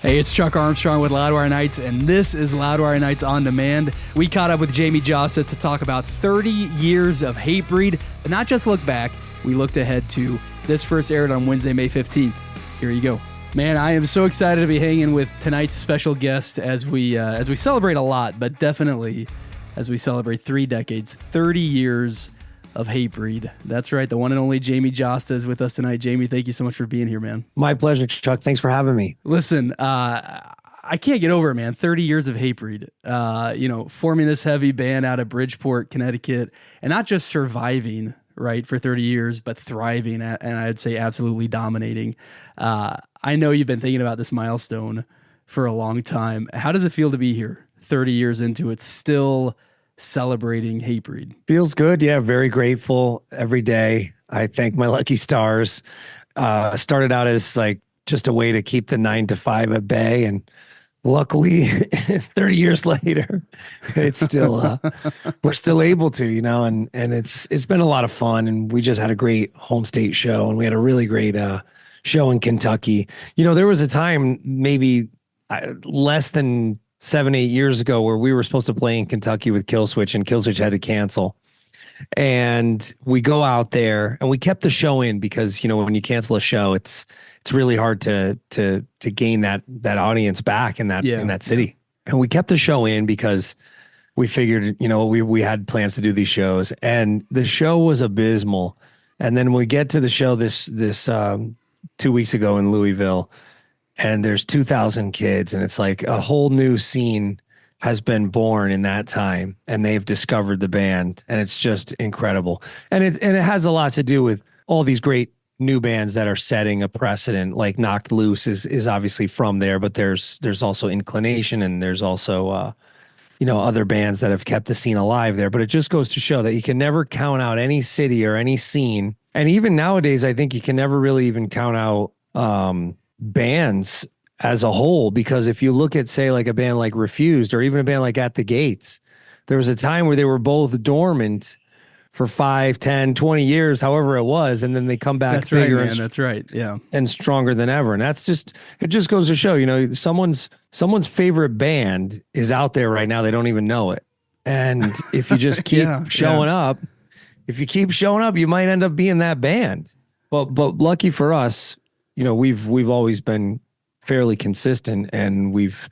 Hey, it's Chuck Armstrong with Loudwire Nights, and this is Loudwire Nights On Demand. We caught up with Jamey Jasta to talk about 30 years of Hatebreed, but not just look back. We looked ahead to this first aired on Wednesday, May 15th. Here you go. Man, I am so excited to be hanging with tonight's special guest as we celebrate a lot, but definitely as we celebrate 3 decades, 30 years of Hatebreed. That's right. The one and only Jamey Jasta is with us tonight. Jamey, thank you so much for being here, man. My pleasure, Chuck. Thanks for having me. Listen, I can't get over it, man. 30 years of Hatebreed. Forming this heavy band out of Bridgeport, Connecticut, and not just surviving, right, for 30 years, but thriving, and I'd say absolutely dominating. I know you've been thinking about this milestone for a long time. How does it feel to be here 30 years into it, still celebrating Hatebreed? Feels good. Yeah, very grateful every day. I thank my lucky stars. Started out as like just a way to keep the 9 to 5 at bay, and luckily 30 years later, it's still we're still able to, and it's been a lot of fun, and we just had a great home state show, and we had a really great show in Kentucky. There was a time maybe less than 7-8 years ago where we were supposed to play in Kentucky with Killswitch, and Killswitch had to cancel. And we go out there and we kept the show in because, when you cancel a show, it's really hard to gain that audience back in that city. And we kept the show in because we figured, we had plans to do these shows, and the show was abysmal. And then we get to the show this 2 weeks ago in Louisville, and there's 2,000 kids, and it's like a whole new scene has been born in that time, and they've discovered the band, and it's just incredible. And it has a lot to do with all these great new bands that are setting a precedent. Like Knocked Loose is obviously from there, but there's also Inclination, and there's also other bands that have kept the scene alive there. But it just goes to show that you can never count out any city or any scene, and even nowadays, I think you can never really even count out bands as a whole, because if you look at, say, like a band like Refused, or even a band like At the Gates, there was a time where they were both dormant for 5, 10, 20 years, however it was, and then they come back bigger. Right, man. That's right. Yeah. And stronger than ever. And it just goes to show, someone's favorite band is out there right now. They don't even know it. And if you just keep showing up, you might end up being that band. But lucky for us, we've always been fairly consistent, and we've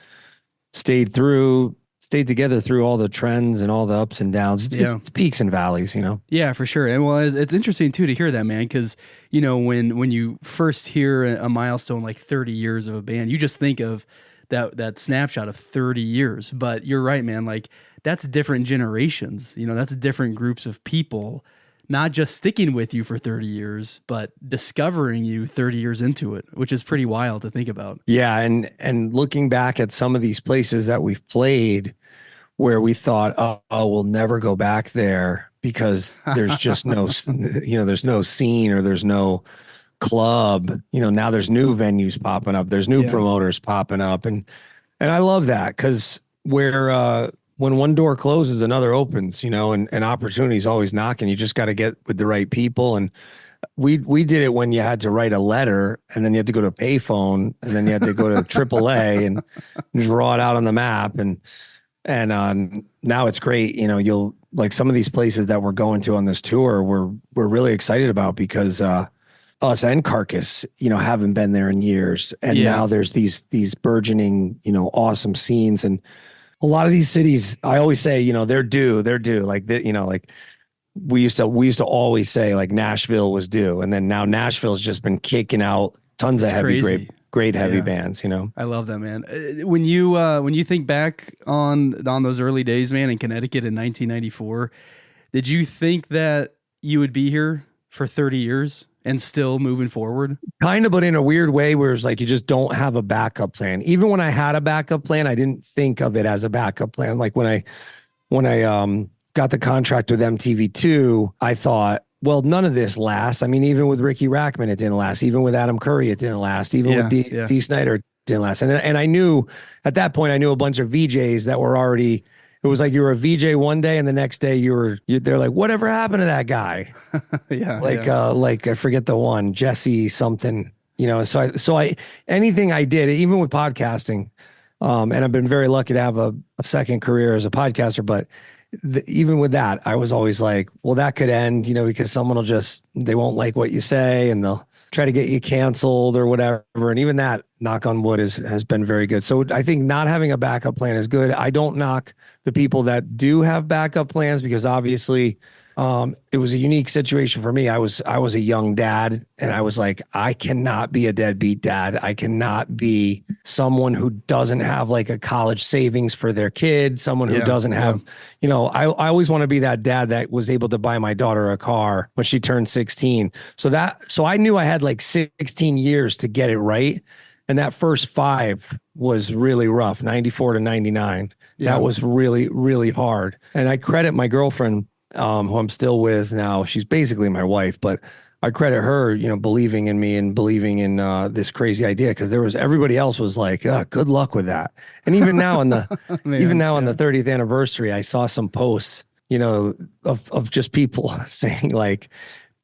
stayed together through all the trends and all the ups and downs. It's peaks and valleys, Yeah, for sure. And well, it's interesting too to hear that, man, because when you first hear a milestone like 30 years of a band, you just think of that snapshot of 30 years. But you're right, man. Like, that's different generations. That's different groups of people, not just sticking with you for 30 years, but discovering you 30 years into it, which is pretty wild to think about. Yeah. And looking back at some of these places that we've played where we thought, oh, we'll never go back there because there's just no, there's no scene, or there's no club, now there's new venues popping up. There's new promoters popping up. And I love that, because when one door closes, another opens, and opportunity's always knocking. You just got to get with the right people. And we did it when you had to write a letter, and then you had to go to a payphone, and then you had to go to AAA and draw it out on the map. And now it's great. You'll, like, some of these places that we're going to on this tour, we're really excited about, because us and Carcass, haven't been there in years. And now there's these burgeoning, awesome scenes. And a lot of these cities, I always say, they're due. Like, like we used to always say, like, Nashville was due. And then now Nashville's just been kicking out tons of heavy, great heavy bands, I love that, man. When you think back on those early days, man, in Connecticut in 1994, did you think that you would be here for 30 years and still moving forward? Kind of, but in a weird way, where it's like you just don't have a backup plan. Even when I had a backup plan, I didn't think of it as a backup plan. Like when I got the contract with MTV2, I thought, well, none of this lasts. I mean, even with Ricky Rackman, it didn't last. Even with Adam Curry, it didn't last. Even with Dee Snider, it didn't last. And I knew, at that point, I knew a bunch of VJs that were already, it was like you were a VJ one day, and the next day they're like, whatever happened to that guy? Like I forget the one, Jesse something. So I anything I did, even with podcasting, and I've been very lucky to have a second career as a podcaster, but even with that, I was always like, well, that could end, because someone they won't like what you say and they'll try to get you canceled or whatever. And even that, knock on wood, has been very good. So I think not having a backup plan is good. I don't knock the people that do have backup plans, because obviously it was a unique situation for me. I was a young dad, and I was like, I cannot be a deadbeat dad. I cannot be someone who doesn't have like a college savings for their kid, someone who doesn't have, I always want to be that dad that was able to buy my daughter a car when she turned 16. So I knew I had like 16 years to get it right. And that first 5 was really rough, 94 to 99. Yeah. That was really, really hard. And I credit my girlfriend, who I'm still with now. She's basically my wife, but I credit her, believing in me and believing in this crazy idea, because everybody else was like, good luck with that. And even now on the on the 30th anniversary, I saw some posts, of just people saying like,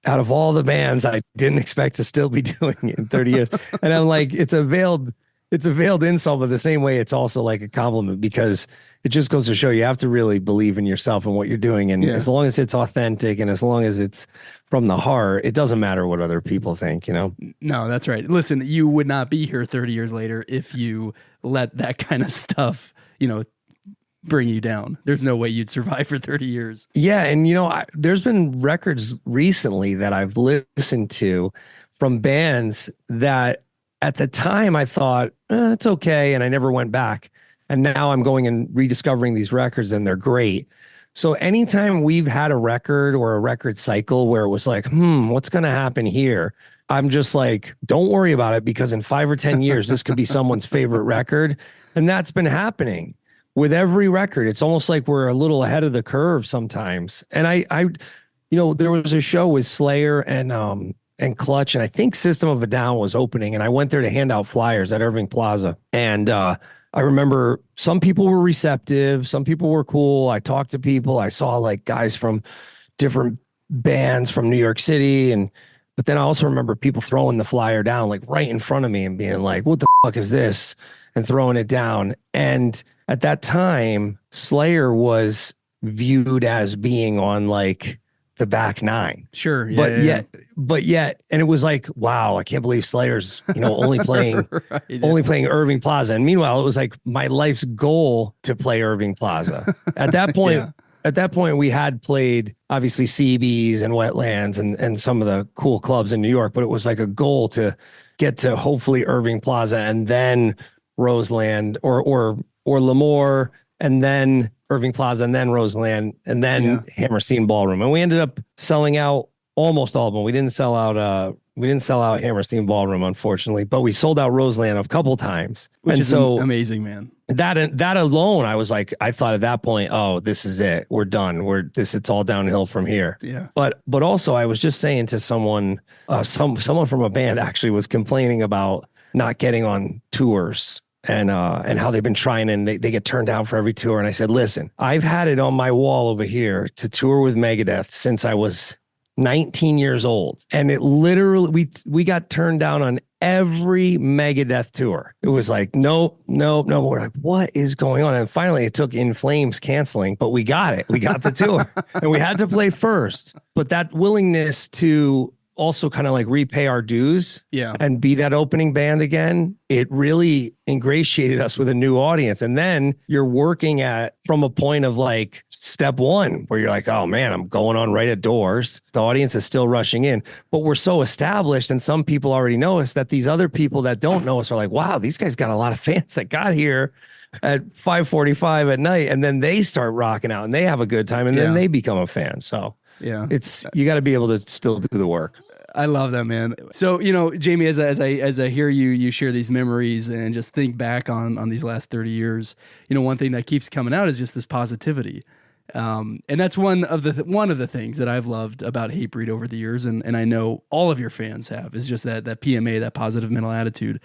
out of all the bands, I didn't expect to still be doing it in 30 years. And I'm like, it's a veiled insult, but the same way it's also like a compliment, because it just goes to show you have to really believe in yourself and what you're doing. And as long as it's authentic and as long as it's from the heart, it doesn't matter what other people think, No, that's right. Listen, you would not be here 30 years later if you let that kind of stuff, bring you down. There's no way you'd survive for 30 years. Yeah. And, there's been records recently that I've listened to from bands that at the time I thought, it's okay. And I never went back. And now I'm going and rediscovering these records, and they're great. So anytime we've had a record or a record cycle where it was like, what's going to happen here? I'm just like, don't worry about it, because in 5 or 10 years, this could be someone's favorite record. And that's been happening with every record. It's almost like we're a little ahead of the curve sometimes. And I there was a show with Slayer and Clutch, and I think System of a Down was opening, and I went there to hand out flyers at Irving Plaza. And I remember some people were receptive, some people were cool. I talked to people. I saw like guys from different bands from New York City, but then I also remember people throwing the flyer down like right in front of me and being like, what the fuck is this? And throwing it down. And at that time, Slayer was viewed as being on like the back 9. Sure. But yet, and it was like, wow, I can't believe Slayer's, only playing, only playing Irving Plaza. And meanwhile, it was like my life's goal to play Irving Plaza. At that point, we had played obviously CBs and Wetlands and some of the cool clubs in New York, but it was like a goal to get to hopefully Irving Plaza and then Roseland or Lemoore, and then Irving Plaza, and then Roseland, and then Hammerstein Ballroom. And we ended up selling out almost all of them. We didn't sell out Hammerstein Ballroom, unfortunately, but we sold out Roseland a couple times. Which is so amazing, man. That alone, I was like, I thought at that point, oh, this is it. We're done. It's all downhill from here. Yeah. But also I was just saying to someone, someone from a band actually was complaining about not getting on tours and how they've been trying, and they get turned down for every tour. And I said, listen, I've had it on my wall over here to tour with Megadeth since I was 19 years old. And it literally, we got turned down on every Megadeth tour. It was like, no. We're like, what is going on? And finally it took In Flames canceling, but we got it. We got the tour and we had to play first. But that willingness to also kind of like repay our dues and be that opening band again, it really ingratiated us with a new audience. And then you're working from a point of like step 1 where you're like, oh man, I'm going on right at doors. The audience is still rushing in, but we're so established and some people already know us that these other people that don't know us are like, wow, these guys got a lot of fans that got here at 5:45 at night, and then they start rocking out and they have a good time, and then they become a fan. So you got to be able to still do the work. I love that, man. So, Jamey, as I hear you share these memories and just think back on these last 30 years, one thing that keeps coming out is just this positivity. And that's one of the things that I've loved about Hatebreed over the years. And I know all of your fans have, is just that PMA, that positive mental attitude,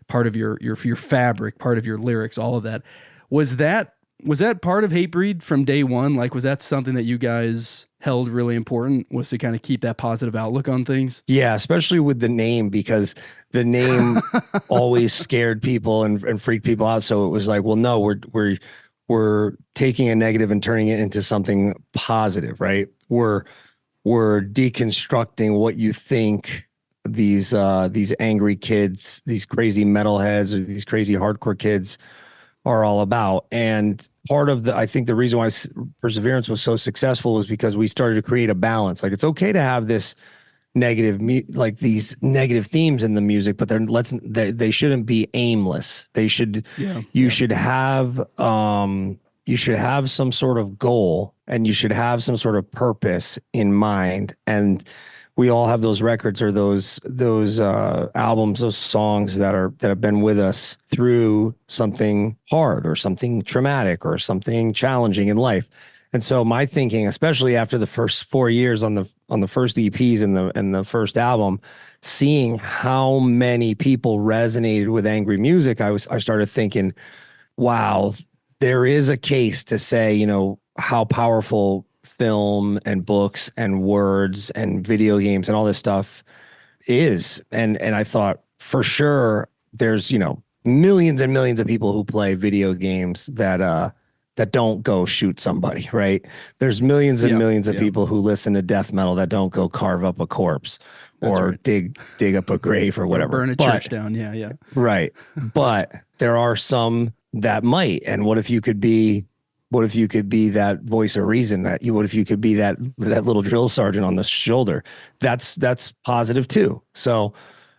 part of your fabric, part of your lyrics, all of that. Was that Was that part of Hatebreed from day one? Like, was that something that you guys held really important, was to kind of keep that positive outlook on things? Yeah, especially with the name, because the name always scared people and freaked people out. So it was like, well, no, we're taking a negative and turning it into something positive, right? We're deconstructing what you think these angry kids, these crazy metalheads, or these crazy hardcore kids are all about. And part of I think the reason why Perseverance was so successful was because we started to create a balance. Like, it's okay to have this like these negative themes in the music, but they shouldn't be aimless. They should, you should have, you should have some sort of goal, and you should have some sort of purpose in mind. And we all have those records, or those albums, those songs that have been with us through something hard or something traumatic or something challenging in life. And so my thinking, especially after the first 4 years on the first EPs and the first album, seeing how many people resonated with angry music, I started thinking, wow, there is a case to say, how powerful film and books and words and video games and all this stuff is. And I thought, for sure, there's, millions and millions of people who play video games that don't go shoot somebody, right? There's millions and millions of people who listen to death metal that don't go carve up a corpse. That's or right. dig up a grave or whatever. Or burn a church down. Yeah. Right. But there are some that might. And what if you could be that voice of reason? What if you could be that little drill sergeant on the shoulder? That's positive too. So,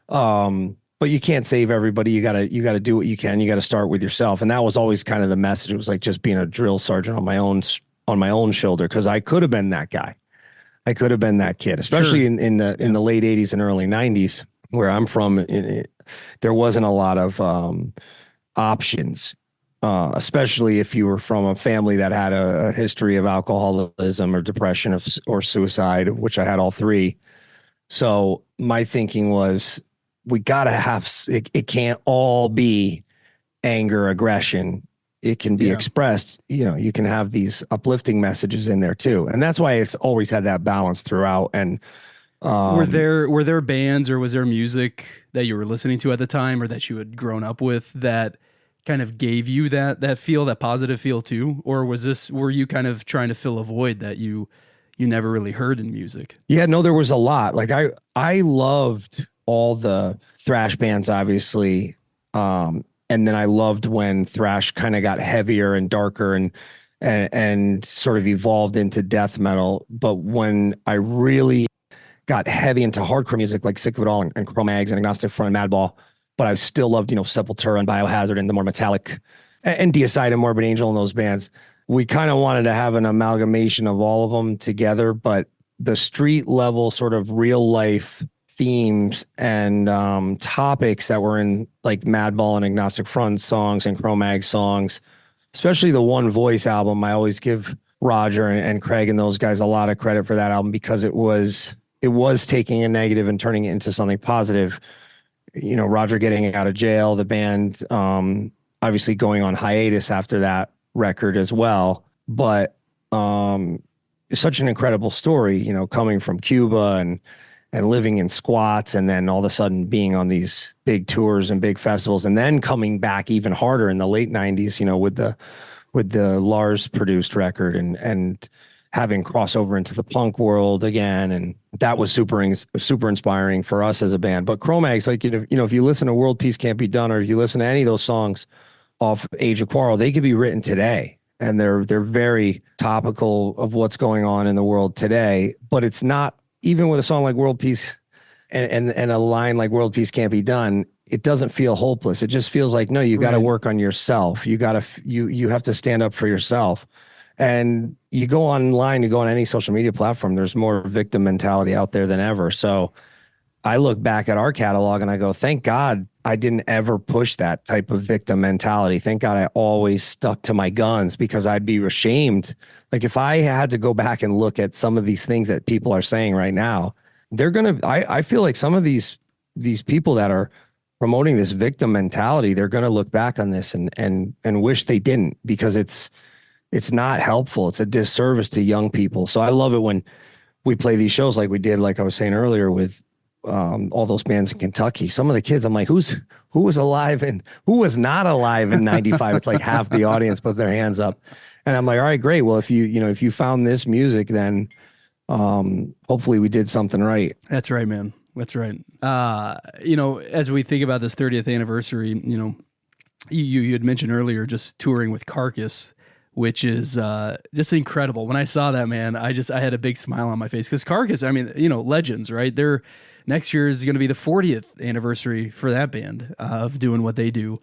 but you can't save everybody. You gotta do what you can. You gotta start with yourself. And that was always kind of the message. It was like just being a drill sergeant on my own shoulder. Cause I could have been that guy. I could have been that kid, especially in the late 80s and early 90s, where I'm from. There wasn't a lot of options, especially if you were from a family that had a history of alcoholism or depression or suicide, which I had all three. So my thinking was, we gotta have it can't all be anger, aggression. It can be expressed, you can have these uplifting messages in there too. And that's why it's always had that balance throughout. And were there bands, or was there music that you were listening to at the time, or that you had grown up with, that kind of gave you that feel, that positive feel too? Or were you kind of trying to fill a void that you never really heard in music? Yeah, no, there was a lot. Like I loved all the thrash bands, obviously. And then I loved when thrash kind of got heavier and darker and sort of evolved into death metal. But when I really got heavy into hardcore music, like Sick of It All and Cro-Mags and Agnostic Front and Madball, but I still loved, Sepultura and Biohazard and the more metallic, and Deicide and Morbid Angel and those bands. We kind of wanted to have an amalgamation of all of them together, but the street level sort of real life themes and topics that were in like Madball and Agnostic Front songs and Cro-Mag songs, especially the One Voice album. I always give Roger and Craig and those guys a lot of credit for that album, because it was taking a negative and turning it into something positive. Roger getting out of jail, the band obviously going on hiatus after that record as well. But it's such an incredible story, coming from Cuba and living in squats, and then all of a sudden being on these big tours and big festivals, and then coming back even harder in the late 90s, with the Lars produced record and having crossover into the punk world again. And that was super inspiring for us as a band. But Cro-Mags, like, if you listen to World Peace Can't Be Done, or if you listen to any of those songs off Age of Quarrel, they could be written today. And they're very topical of what's going on in the world today. But it's not, even with a song like World Peace and a line like World Peace Can't Be Done, it doesn't feel hopeless. It just feels like, no, you got to work on yourself. You have to stand up for yourself. And you go online, you go on any social media platform, there's more victim mentality out there than ever. So I look back at our catalog and I go, thank God I didn't ever push that type of victim mentality. Thank God I always stuck to my guns, because I'd be ashamed. Like, if I had to go back and look at some of these things that people are saying right now, I feel like some of these people that are promoting this victim mentality, they're going to look back on this and wish they didn't, because it's not helpful. It's a disservice to young people. So I love it when we play these shows like we did, like I was saying earlier, with all those bands in Kentucky. Some of the kids, I'm like, who was alive and who was not alive in 95? It's like half the audience puts their hands up. And I'm like, all right, great. Well, if you found this music, then hopefully we did something right. That's right, man. That's right. As we think about this 30th anniversary, you had mentioned earlier just touring with Carcass, which is just incredible. When I saw that, man, I had a big smile on my face, because Carcass, I mean, legends, right? Next year is going to be the 40th anniversary for that band of doing what they do.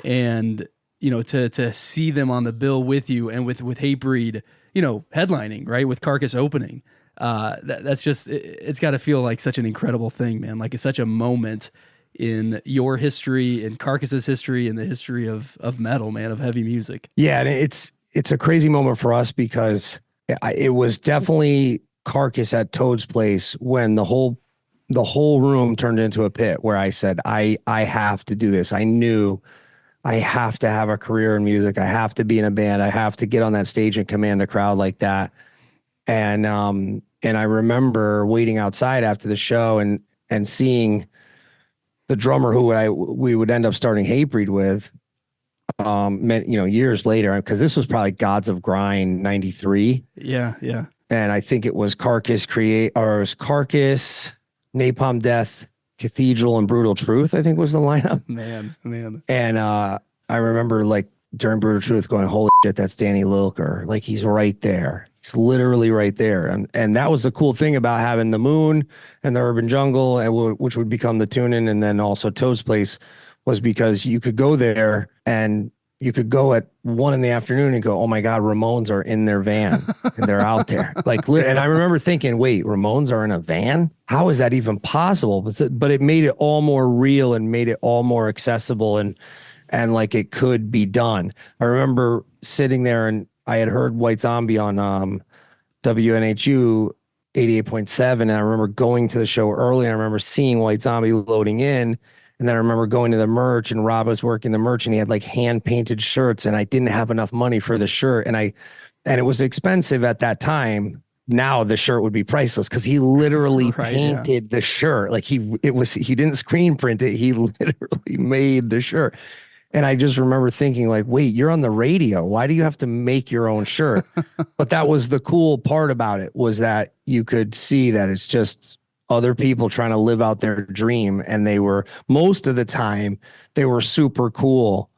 And, to see them on the bill with you and with Hatebreed, headlining, right, with Carcass opening, that's just, it's got to feel like such an incredible thing, man. Like, it's such a moment in your history, in Carcass's history, in the history of metal, man, of heavy music. Yeah, and it's a crazy moment for us, because it was definitely Carcass at Toad's place when the whole room turned into a pit, where I said, I have to do this. I knew I have to have a career in music. I have to be in a band. I have to get on that stage and command a crowd like that. And I remember waiting outside after the show and seeing the drummer who we would end up starting Hatebreed with, years later, because this was probably Gods of Grind 93. Yeah. And I think it was Carcass, Napalm Death, Cathedral, and Brutal Truth, I think was the lineup. Man. And I remember, like, during Brutal Truth going, holy shit, that's Danny Lilker. Like, he's right there. He's literally right there. And that was the cool thing about having the Moon and the Urban Jungle, which would become the Tunin, and then also Toad's Place, was because you could go there and you could go at 1 PM and go, oh my God, Ramones are in their van and they're out there. Like, and I remember thinking, wait, Ramones are in a van? How is that even possible? But it made it all more real and made it all more accessible and like it could be done. I remember sitting there, and I had heard White Zombie on WNHU 88.7. And I remember going to the show early. I remember seeing White Zombie loading in. And then I remember going to the merch, and Rob was working the merch, and he had like hand painted shirts, and I didn't have enough money for the shirt. And it was expensive at that time. Now the shirt would be priceless, because he literally painted the shirt. Like he didn't screen print it. He literally made the shirt. And I just remember thinking, like, wait, you're on the radio. Why do you have to make your own shirt? But that was the cool part about it, was that you could see that it's just other people trying to live out their dream. And most of the time, they were super cool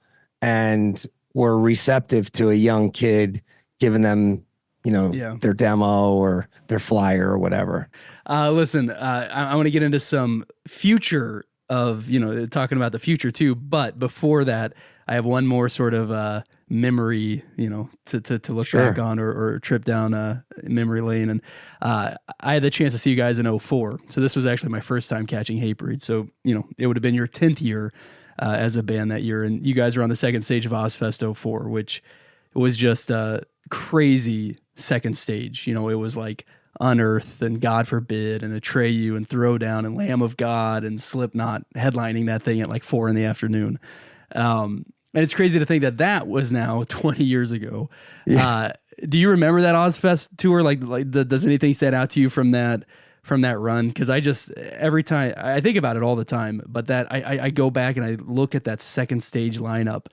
and were receptive to a young kid giving them, their demo or their flyer or whatever. Listen, I want to get into some future of, talking about the future too. But before that, I have one more sort of memory, to look back on or trip down memory lane. And I had the chance to see you guys in 2004. So this was actually my first time catching Hatebreed. So, it would have been your 10th year as a band that year. And you guys were on the second stage of Ozfest 2004, which was just a crazy second stage. It was like Unearth and God Forbid and Atreyu and Throwdown and Lamb of God and Slipknot headlining that thing at like 4 PM. And it's crazy to think that was now 20 years ago. Yeah. Do you remember that Ozfest tour? Like, does anything stand out to you from that run? Because every time I think about it all the time, but that I go back and I look at that second stage lineup,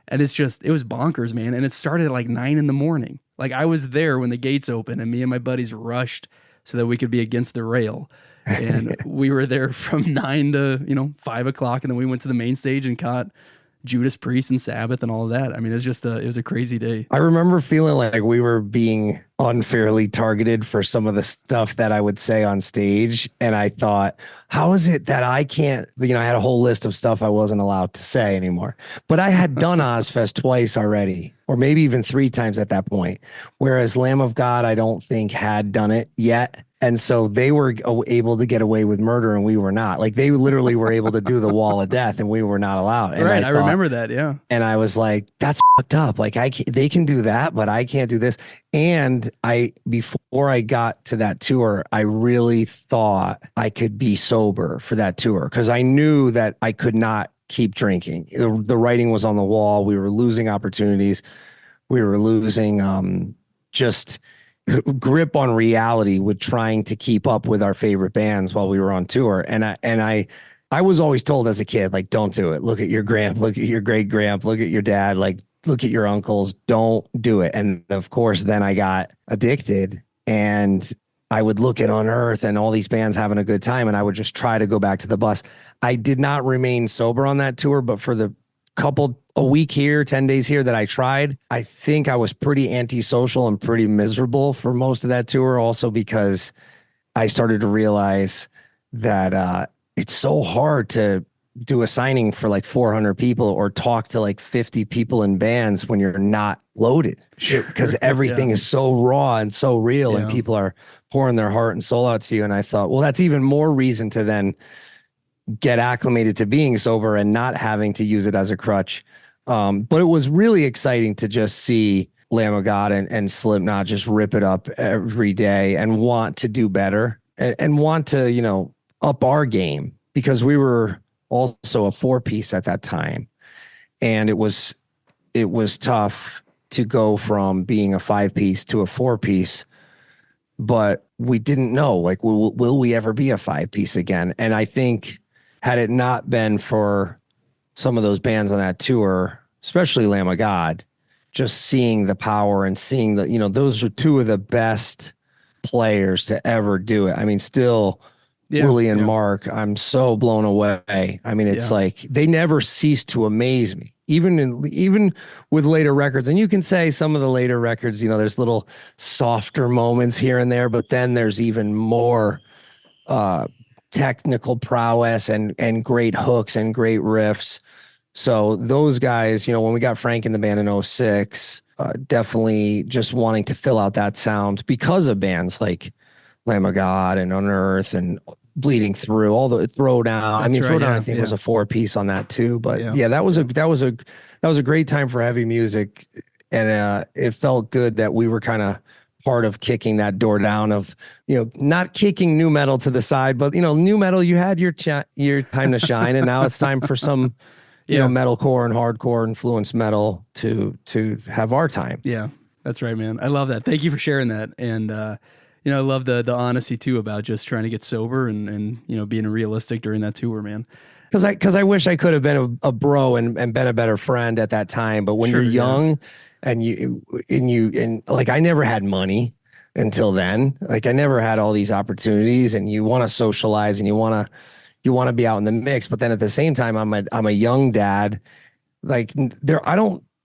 and it was bonkers, man. And it started at like 9 AM. Like, I was there when the gates opened, and me and my buddies rushed so that we could be against the rail. And we were there from 9 to 5 o'clock, and then we went to the main stage and caught Judas Priest and Sabbath and all of that. I mean, it was a crazy day. I remember feeling like we were being unfairly targeted for some of the stuff that I would say on stage. And I thought, how is it that I can't, I had a whole list of stuff I wasn't allowed to say anymore, but I had done Ozfest twice already, or maybe even 3 times at that point. Whereas Lamb of God, I don't think had done it yet. And so they were able to get away with murder, and we were not. Like, they literally were able to do the wall of death, and we were not allowed. And I remember that. Yeah. And I was like, that's fucked up. Like, they can do that, but I can't do this. And before I got to that tour, I really thought I could be sober for that tour, because I knew that I could not keep drinking. The writing was on the wall. We were losing opportunities. We were losing just grip on reality with trying to keep up with our favorite bands while we were on tour. I was always told as a kid, like, don't do it. Look at your grand, look at your great grand, look at your dad, like, look at your uncles. Don't do it. And of course, then I got addicted, and I would look at Unearth and all these bands having a good time, and I would just try to go back to the bus. I did not remain sober on that tour, but for the a week here, 10 days here that I tried, I think I was pretty antisocial and pretty miserable for most of that tour. Also because I started to realize that it's so hard to do a signing for like 400 people or talk to like 50 people in bands when you're not loaded, because everything is so raw and so real, and people are pouring their heart and soul out to you. And I thought, well, that's even more reason to then get acclimated to being sober and not having to use it as a crutch. But it was really exciting to just see Lamb of God and Slipknot just rip it up every day and want to do better and want to, you know, up our game, because we were also a 4-piece at that time. And it was tough to go from being a 5-piece to a 4-piece, but we didn't know, like, will we ever be a 5-piece again? And I think had it not been for some of those bands on that tour, especially Lamb of God, just seeing the power and seeing the, you know, those are two of the best players to ever do it. I mean, still, Willie and Mark, I'm so blown away. I mean, it's like they never cease to amaze me, even with later records. And you can say some of the later records, you know, there's little softer moments here and there, but then there's even more technical prowess and great hooks and great riffs. So those guys, you know, when we got Frank in the band in 06, definitely just wanting to fill out that sound because of bands like Lamb of God and Unearth and Bleeding Through, all the Throwdown. I mean, Throwdown, I think was a 4-piece on that too. But that was a great time for heavy music, and it felt good that we were kind of part of kicking that door down of, you know, not kicking new metal to the side, but, you know, new metal, you had your time to shine, and now it's time for some, you know, metalcore and hardcore influenced metal to have our time. Yeah, that's right, man. I love that. Thank you for sharing that. And, you know, I love the honesty too about just trying to get sober and, you know, being realistic during that tour, man. Cause I wish I could have been a bro and been a better friend at that time. But when you're young and like, I never had money until then. Like, I never had all these opportunities, and you want to socialize and you want to be out in the mix. But then at the same time, I'm a young dad. Like,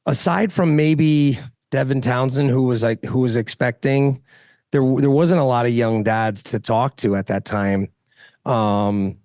aside from maybe Devin Townsend, who was expecting, there wasn't a lot of young dads to talk to at that time. Clown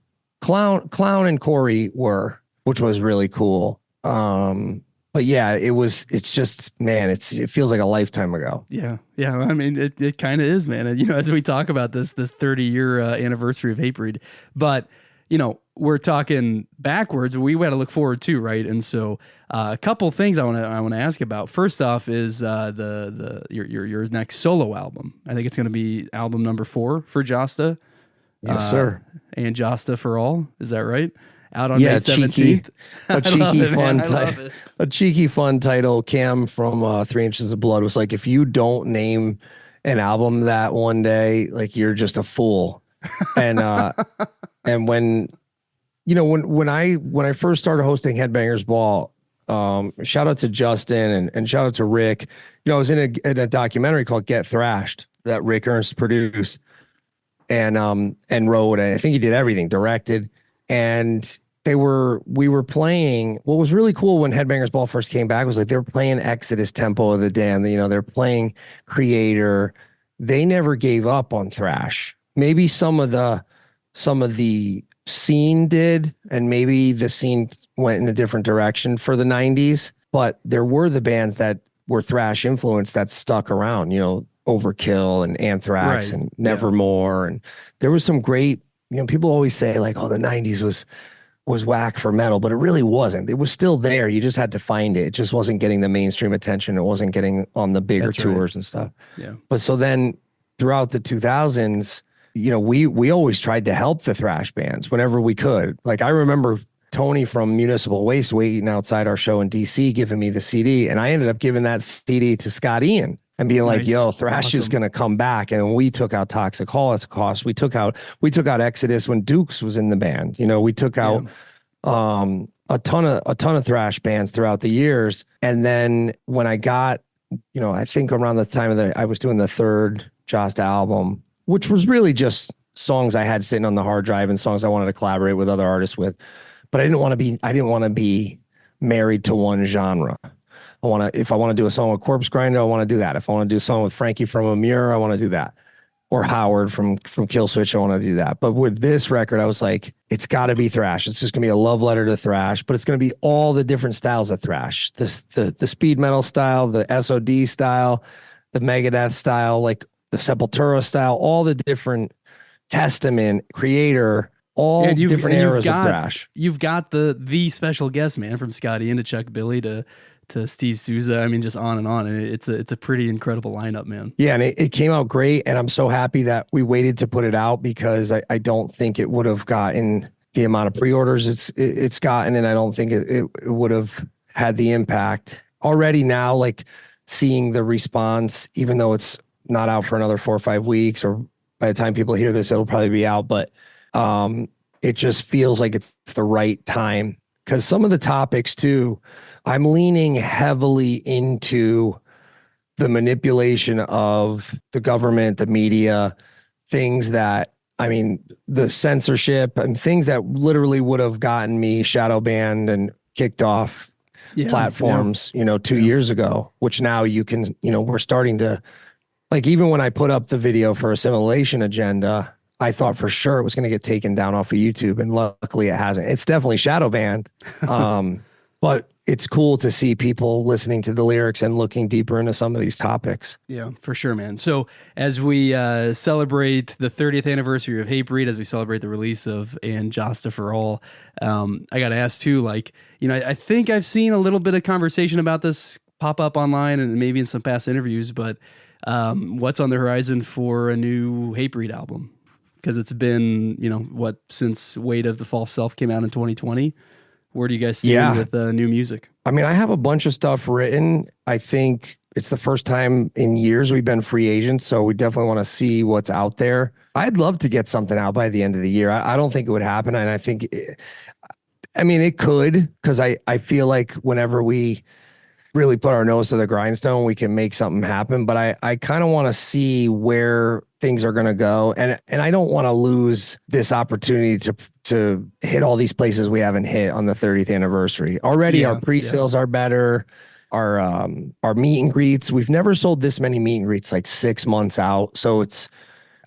and Corey were, which was really cool. But yeah, it's just, man, it feels like a lifetime ago. Yeah. Yeah. I mean, it kind of is, man. And, you know, as we talk about this 30-year anniversary of Hatebreed, but, you know, we're talking backwards. We got to look forward too, right? And so a couple things I want to ask about. First off is your next solo album. I think it's going to be album number 4 for Jasta. Yes, sir. And Jasta for All. Is that right? Out on May 17th. A cheeky fun title. Cam from 3 Inches of Blood was like, if you don't name an album that one day, like, you're just a fool. And and when I first started hosting Headbangers Ball, shout out to Justin and shout out to Rick. You know, I was in a documentary called Get Thrashed that Rick Ernst produced and wrote, and I think he did everything, directed. And we were playing, what was really cool when Headbangers Ball first came back was like they were playing Exodus, Tempo of the Damned, you know, they're playing Creator. They never gave up on thrash. Maybe some of the scene did, and maybe the scene went in a different direction for the 90s, but there were the bands that were thrash influenced that stuck around, you know, Overkill and Anthrax and Nevermore. And there was some great, you know, people always say like, oh, the 90s was whack for metal, but it really wasn't. It was still there. You just had to find it. It just wasn't getting the mainstream attention. It wasn't getting on the bigger tours and stuff. Yeah. But so then throughout the 2000s, you know, we always tried to help the thrash bands whenever we could. Like, I remember Tony from Municipal Waste waiting outside our show in DC, giving me the CD. And I ended up giving that CD to Scott Ian and being like, Nice. yo, thrash is Awesome. going to come back. And we took out Toxic Holocaust. We took out Exodus when Dukes was in the band. You know, we took out a ton of thrash bands throughout the years. And then when I got, you know, I think around the time I was doing the third Jasta album, which was really just songs I had sitting on the hard drive and songs I wanted to collaborate with other artists with. But I didn't want to be married to one genre. If I want to do a song with Corpse Grinder, I want to do that. If I want to do a song with Frankie from Amur, I want to do that. Or Howard from Killswitch, I want to do that. But with this record, I was like, it's got to be thrash. It's just gonna be a love letter to thrash, but it's gonna be all the different styles of thrash. The speed metal style, the SOD style, the Megadeth style, like the Sepultura style, all the different Testament, Creator, all different eras of thrash. You've got the special guest, man, from Scotty into Chuck Billy to Steve Souza. I mean, just on and on. And it's a pretty incredible lineup, man. Yeah, and it came out great. And I'm so happy that we waited to put it out because I don't think it would have gotten the amount of pre-orders it's gotten, and I don't think it would have had the impact. Already now, like seeing the response, even though it's not out for another 4 or 5 weeks, or by the time people hear this, it'll probably be out. But it just feels like it's the right time because some of the topics too, I'm leaning heavily into the manipulation of the government, the media, things that, I mean, the censorship and things that literally would have gotten me shadow banned and kicked off platforms, 2 years ago, which now you can, we're starting to, like, even when I put up the video for Assimilation Agenda, I thought for sure it was going to get taken down off of YouTube, and luckily it hasn't. It's definitely shadow banned. But it's cool to see people listening to the lyrics and looking deeper into some of these topics. Yeah, for sure, man. So as we celebrate the 30th anniversary of Hatebreed, as we celebrate the release of And Jasta for All, I got to ask too, like, I think I've seen a little bit of conversation about this pop up online and maybe in some past interviews, but what's on the horizon for a new Hatebreed album? Because it's been, since Weight of the False Self came out in 2020. Where do you guys stand with new music? I mean, I have a bunch of stuff written. I think it's the first time in years we've been free agents, so we definitely want to see what's out there. I'd love to get something out by the end of the year. I don't think it would happen, and I think, it could, because I feel like whenever we really put our nose to the grindstone, we can make something happen. But I kind of want to see where things are going to go. And I don't want to lose this opportunity to hit all these places we haven't hit on the 30th anniversary. Already our pre-sales are better. Our meet and greets, we've never sold this many meet and greets like 6 months out. So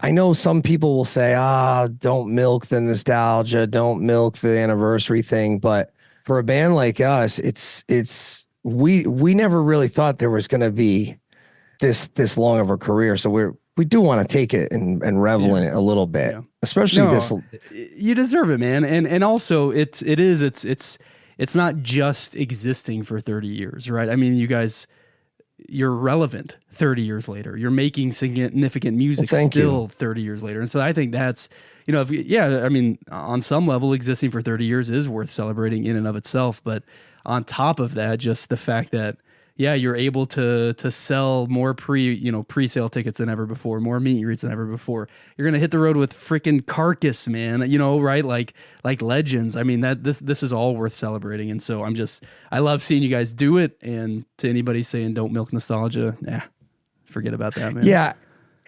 I know some people will say, don't milk the nostalgia, don't milk the anniversary thing. But for a band like us, we never really thought there was going to be this long of a career. So we do want to take it and revel in it a little bit, especially this. You deserve it, man. And also it's not just existing for 30 years, right? I mean, you guys, you're relevant 30 years later. You're making significant music still 30 years later. And so I think that's, on some level, existing for 30 years is worth celebrating in and of itself. But on top of that, just the fact that, you're able to sell more pre-sale tickets than ever before, more meet and greets than ever before. You're going to hit the road with freaking Carcass, man, right? Like legends. I mean, this is all worth celebrating. And so I love seeing you guys do it. And to anybody saying don't milk nostalgia, forget about that, man. Yeah.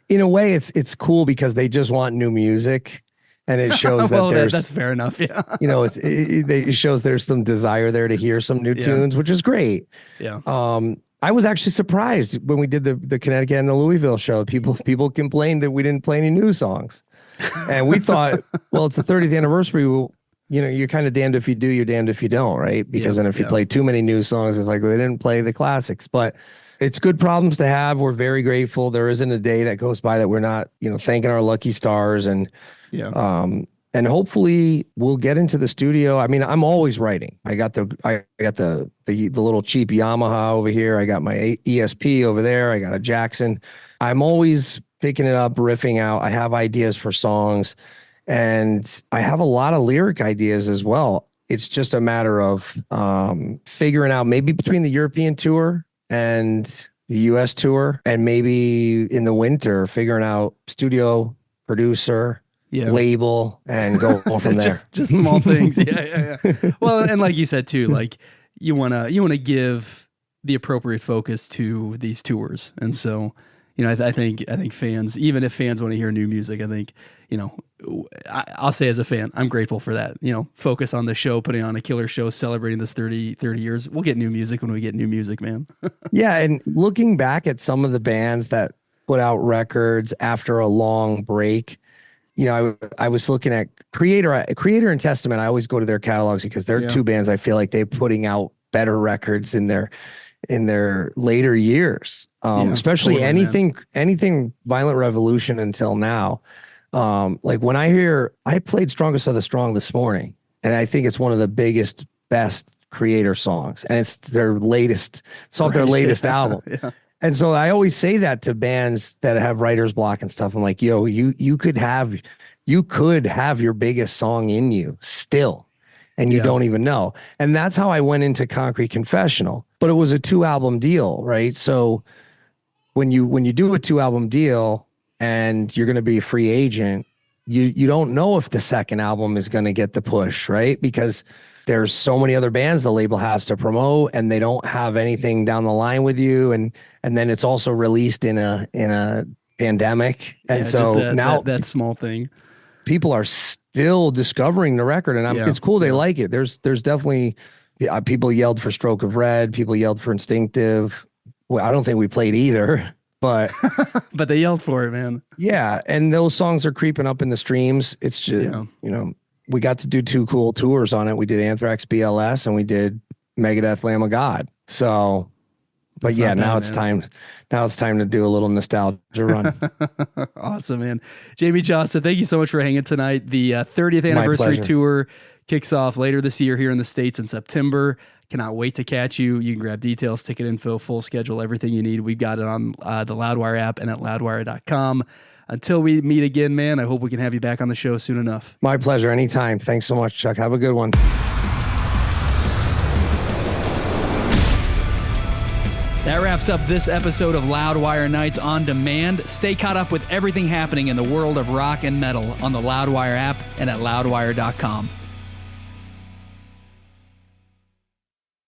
In a way, it's cool because they just want new music. And it shows that that's fair enough. Yeah. It shows there's some desire there to hear some new tunes, which is great. Yeah. I was actually surprised when we did the Connecticut and the Louisville show. People complained that we didn't play any new songs. And we thought, well, it's the 30th anniversary. Well, you're kind of damned if you do, you're damned if you don't, right? Because then if you play too many new songs, it's like they didn't play the classics. But it's good problems to have. We're very grateful. There isn't a day that goes by that we're not, thanking our lucky stars and and hopefully we'll get into the studio. I mean, I'm always writing. I got the little cheap Yamaha over here. I got my ESP over there. I got a Jackson. I'm always picking it up, riffing out. I have ideas for songs, and I have a lot of lyric ideas as well. it's just a matter of figuring out maybe between the European tour and the US tour, and maybe in the winter, figuring out studio, producer, label, and go from there. just small things. Yeah. Well, and like you said too, like you wanna give the appropriate focus to these tours, and so I think fans, even if fans want to hear new music, I think I'll say as a fan, I'm grateful for that. Focus on the show, putting on a killer show, celebrating this 30 years. We'll get new music when we get new music, man. Yeah, and looking back at some of the bands that put out records after a long break, I was looking at Creator and Testament. I always go to their catalogs because they're two bands I feel like they're putting out better records in their later years. Especially totally, anything Violent Revolution until now. Like when I played Strongest of the Strong this morning, and I think it's one of the biggest, best Creator songs, and it's their latest. It's off their latest album. Yeah. And so I always say that to bands that have writer's block and stuff. I'm like, yo, you could have your biggest song in you still, and you don't even know. And that's how I went into Concrete Confessional. But it was a 2-album deal, right? So when you do a 2-album deal and you're going to be a free agent, you don't know if the second album is going to get the push, right? Because there's so many other bands the label has to promote, and they don't have anything down the line with you, and then it's also released in a pandemic, and so now that small thing, people are still discovering the record, and it's cool. They like it. There's definitely people yelled for Stroke of Red. People yelled for Instinctive. Well, I don't think we played either, but but they yelled for it, man. Yeah, and those songs are creeping up in the streams. It's just we got to do 2 cool tours on it. We did Anthrax BLS, and we did Megadeth Lamb of God. So, but now it's time to do a little nostalgia run. Awesome, man. Jamey Jasta, thank you so much for hanging tonight. The 30th anniversary tour kicks off later this year here in the States in September. Cannot wait to catch you. You can grab details, ticket info, full schedule, everything you need. We've got it on the Loudwire app and at loudwire.com. Until we meet again, man, I hope we can have you back on the show soon enough. My pleasure. Anytime. Thanks so much, Chuck. Have a good one. That wraps up this episode of Loudwire Nights on Demand. Stay caught up with everything happening in the world of rock and metal on the Loudwire app and at loudwire.com.